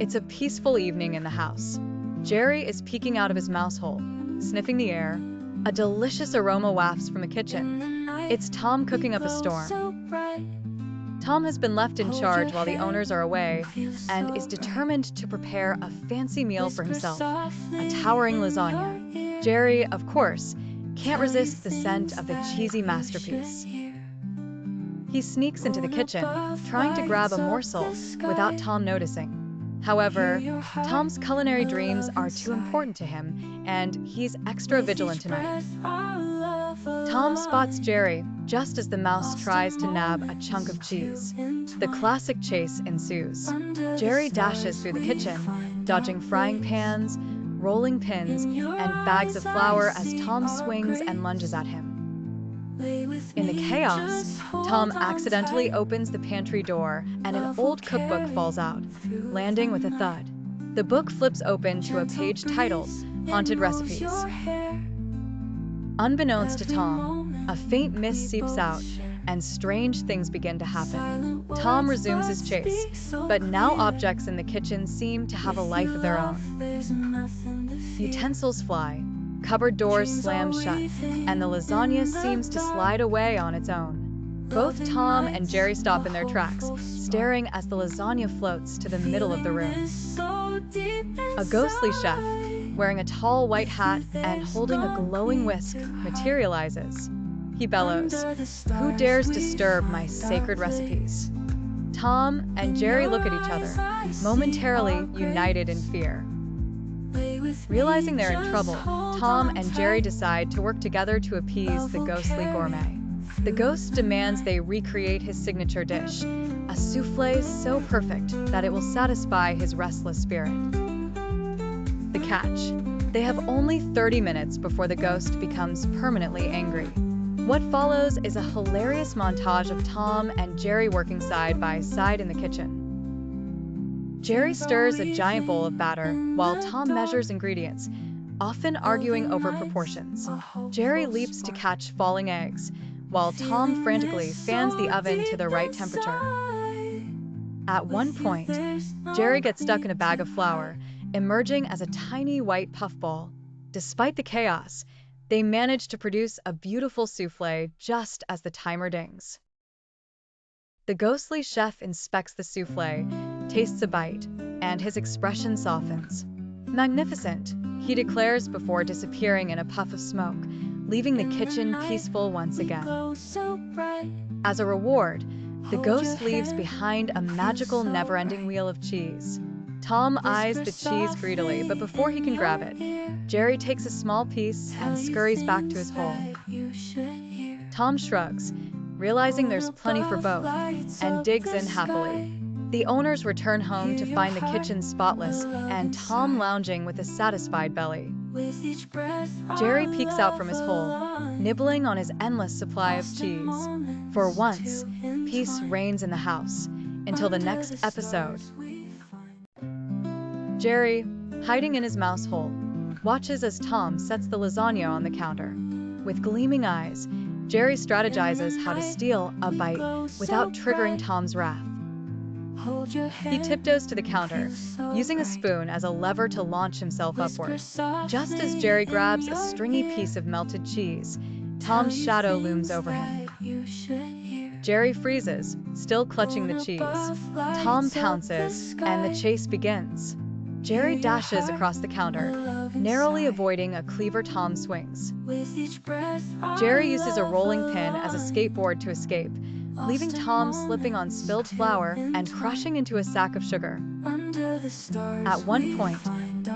It's a peaceful evening in the house. Jerry is peeking out of his mouse hole, sniffing the air. A delicious aroma wafts from the kitchen. It's Tom cooking up a storm. Tom has been left in charge while the owners are away and is determined to prepare a fancy meal for himself, a towering lasagna. Jerry, of course, can't resist the scent of the cheesy masterpiece. He sneaks into the kitchen, trying to grab a morsel without Tom noticing. However, Tom's culinary dreams are too important to him, and he's extra vigilant tonight. Tom spots Jerry just as the mouse tries to nab a chunk of cheese. The classic chase ensues. Jerry dashes through the kitchen, dodging frying pans, rolling pins, and bags of flour as Tom swings and lunges at him. In the chaos, Tom accidentally opens the pantry door and an old cookbook falls out, landing with a thud. The book flips open to a page titled Haunted Recipes. Unbeknownst to Tom, a faint mist seeps out and strange things begin to happen. Tom resumes his chase, but now objects in the kitchen seem to have a life of their own. Utensils fly, cupboard doors slam shut, and the lasagna seems to slide away on its own. Both Tom and Jerry stop in their tracks, staring as the lasagna floats to the middle of the room. A ghostly chef, wearing a tall white hat and holding a glowing whisk, materializes. He bellows, "Who dares disturb my sacred recipes?" Tom and Jerry look at each other, momentarily united in fear. Realizing they're in trouble, Tom and Jerry decide to work together to appease the ghostly gourmet. The ghost demands they recreate his signature dish, a soufflé so perfect that it will satisfy his restless spirit. The catch: they have only 30 minutes before the ghost becomes permanently angry. What follows is a hilarious montage of Tom and Jerry working side by side in the kitchen. Jerry stirs a giant bowl of batter while Tom measures ingredients, often arguing over proportions. Jerry leaps to catch falling eggs, while Tom frantically fans the oven to the right temperature. At one point, Jerry gets stuck in a bag of flour, emerging as a tiny white puffball. Despite the chaos, they manage to produce a beautiful soufflé just as the timer dings. The ghostly chef inspects the soufflé, tastes a bite, and his expression softens. "Magnificent," he declares before disappearing in a puff of smoke, leaving the kitchen peaceful once again. As a reward, the ghost leaves behind a magical never-ending wheel of cheese. Tom eyes the cheese greedily, but before he can grab it, Jerry takes a small piece and scurries back to his hole. Tom shrugs, realizing there's plenty for both, and digs in happily. The owners return home to find the kitchen spotless and Tom lounging with a satisfied belly. Jerry peeks out from his hole, nibbling on his endless supply of cheese. For once, peace reigns in the house. Until the next episode. Jerry, hiding in his mouse hole, watches as Tom sets the lasagna on the counter. With gleaming eyes, Jerry strategizes how to steal a bite without triggering Tom's wrath. He tiptoes to the counter, using a spoon as a lever to launch himself upward. Just as Jerry grabs a stringy piece of melted cheese, Tom's shadow looms over him. Jerry freezes, still clutching the cheese. Tom pounces, and the chase begins. Jerry dashes across the counter, narrowly avoiding a cleaver Tom swings. Jerry uses a rolling pin as a skateboard to escape, leaving Tom slipping on spilled flour and crashing into a sack of sugar. At one point,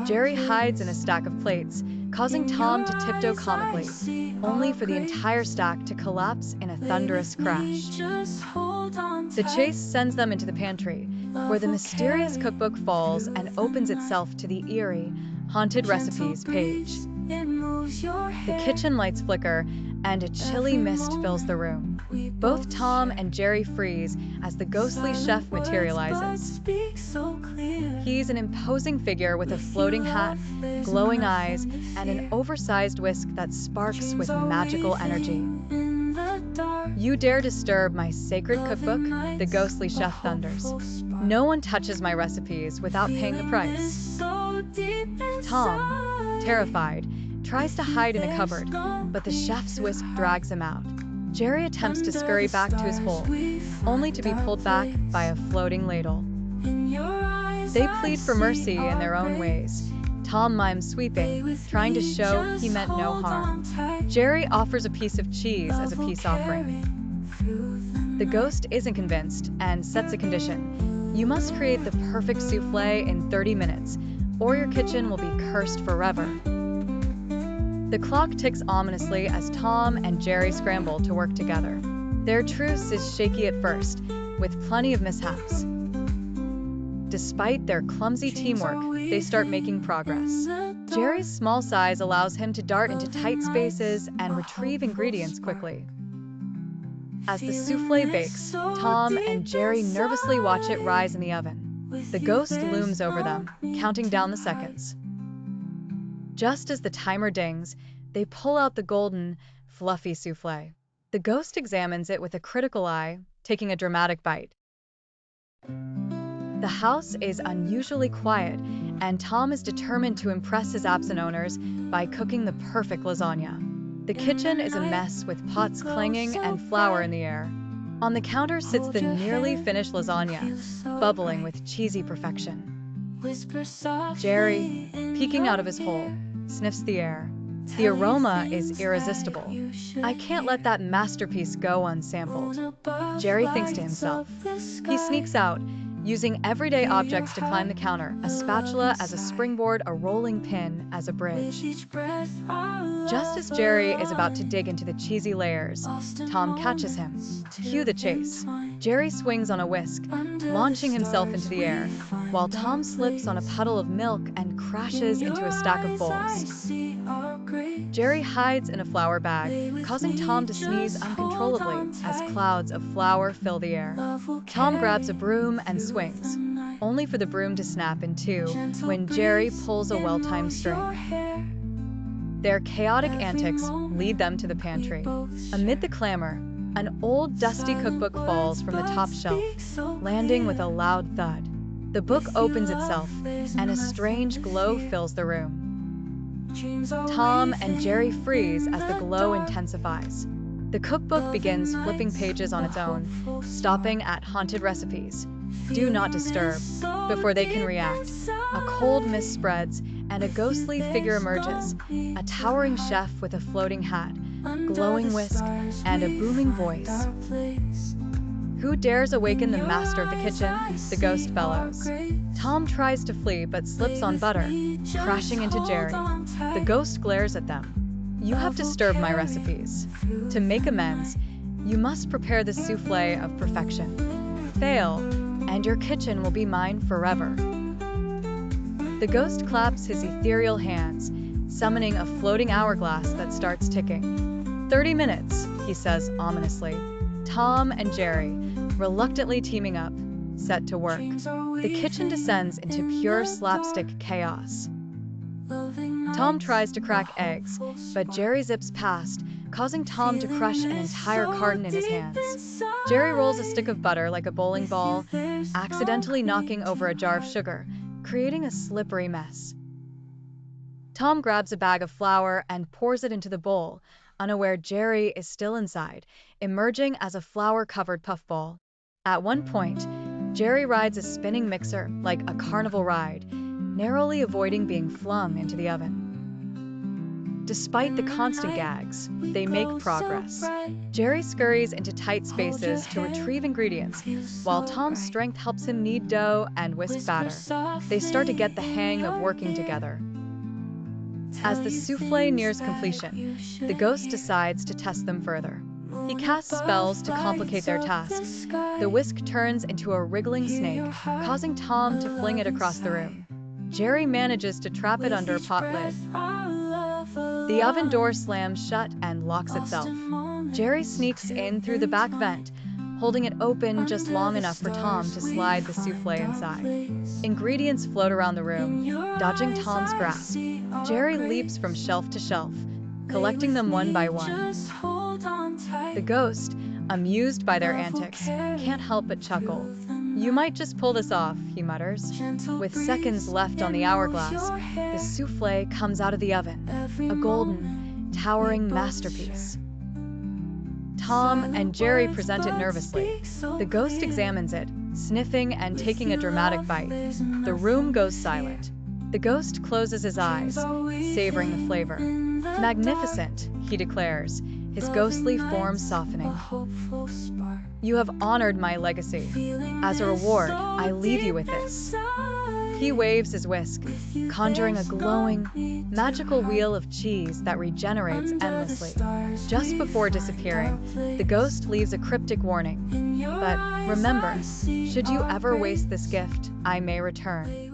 Jerry hides in a stack of plates, causing Tom to tiptoe comically, only for the entire stack to collapse in a thunderous crash. The chase sends them into the pantry, where the mysterious cookbook falls and opens itself to the eerie, haunted recipes page. The kitchen lights flicker, and a chilly mist fills the room. Both Tom and Jerry freeze as the ghostly chef materializes. He's an imposing figure with a floating hat, glowing eyes, and an oversized whisk that sparks with magical energy. "You dare disturb my sacred cookbook?" the ghostly chef thunders. No one touches my recipes without paying the price. Tom, terrified, tries to hide in a cupboard, but the chef's whisk drags him out. Jerry attempts to scurry back to his hole, only to be pulled back by a floating ladle. They plead for mercy in their own ways. Tom mimes sweeping, trying to show he meant no harm. Jerry offers a piece of cheese as a peace offering. The ghost isn't convinced and sets a condition. You must create the perfect soufflé in 30 minutes, or your kitchen will be cursed forever. The clock ticks ominously as Tom and Jerry scramble to work together. Their truce is shaky at first, with plenty of mishaps. Despite their clumsy teamwork, they start making progress. Jerry's small size allows him to dart into tight spaces and retrieve ingredients quickly. As the soufflé bakes, Tom and Jerry nervously watch it rise in the oven. The ghost looms over them, counting down the seconds. Just as the timer dings, they pull out the golden, fluffy soufflé. The ghost examines it with a critical eye, taking a dramatic bite. The house is unusually quiet, and Tom is determined to impress his absent owners by cooking the perfect lasagna. The kitchen is a mess with pots clanging and flour in the air. On the counter sits the nearly finished lasagna, bubbling with cheesy perfection. Jerry, peeking out of his hole, sniffs the air. The aroma is irresistible. I can't let that masterpiece go unsampled. Jerry thinks to himself. He sneaks out, using everyday objects to climb the counter, a spatula as a springboard, a rolling pin as a bridge. Just as Jerry is about to dig into the cheesy layers, Tom catches him. Cue the chase. Jerry swings on a whisk, launching himself into the air, while Tom slips on a puddle of milk and crashes into a stack of bowls. Jerry hides in a flour bag, causing Tom to sneeze uncontrollably as clouds of flour fill the air. Tom grabs a broom and swings, only for the broom to snap in two when Jerry pulls a well-timed string. Their chaotic antics lead them to the pantry. Amid the clamor, an old dusty cookbook falls from the top shelf, landing with a loud thud. The book opens itself, and a strange glow fills the room. Tom and Jerry freeze as the glow intensifies. The cookbook begins flipping pages on its own, stopping at haunted recipes. Do not disturb. Before they can react, a cold mist spreads and a ghostly figure emerges, a towering chef with a floating hat, glowing whisk, and a booming voice. Who dares awaken the master of the kitchen? The ghost bellows. Tom tries to flee but slips on butter, crashing into Jerry. The ghost glares at them. You have disturbed my recipes. To make amends, you must prepare the soufflé of perfection. Fail, and your kitchen will be mine forever. The ghost claps his ethereal hands, summoning a floating hourglass that starts ticking. 30 minutes, he says ominously. Tom and Jerry, reluctantly teaming up, set to work. The kitchen descends into pure slapstick chaos. Tom tries to crack eggs, but Jerry zips past, causing Tom to crush an entire carton in his hands. Jerry rolls a stick of butter like a bowling ball, accidentally knocking over a jar of sugar, creating a slippery mess. Tom grabs a bag of flour and pours it into the bowl, unaware Jerry is still inside, emerging as a flour-covered puffball. At one point, Jerry rides a spinning mixer like a carnival ride, narrowly avoiding being flung into the oven. Despite the constant gags, they make progress. Jerry scurries into tight spaces to retrieve ingredients, while Tom's strength helps him knead dough and whisk batter. They start to get the hang of working together. As the soufflé nears completion, the ghost decides to test them further. He casts spells to complicate their task. The whisk turns into a wriggling snake, causing Tom to fling it across the room. Jerry manages to trap it under a pot lid. The oven door slams shut and locks itself. Jerry sneaks in through the back vent, holding it open just long enough for Tom to slide the soufflé inside. Ingredients float around the room, dodging Tom's grasp. Jerry leaps from shelf to shelf, collecting them one by one. The ghost, amused by their antics, can't help but chuckle. You might just pull this off, he mutters. With seconds left on the hourglass, the soufflé comes out of the oven, a golden, towering masterpiece. Tom and Jerry present it nervously. The ghost examines it, sniffing and taking a dramatic bite. The room goes silent. The ghost closes his eyes, savoring the flavor. Magnificent, he declares, his ghostly form softening. You have honored my legacy. As a reward, I leave you with this. He waves his whisk, conjuring a glowing, magical wheel of cheese that regenerates endlessly. Just before disappearing, the ghost leaves a cryptic warning. But remember, should you ever waste this gift, I may return.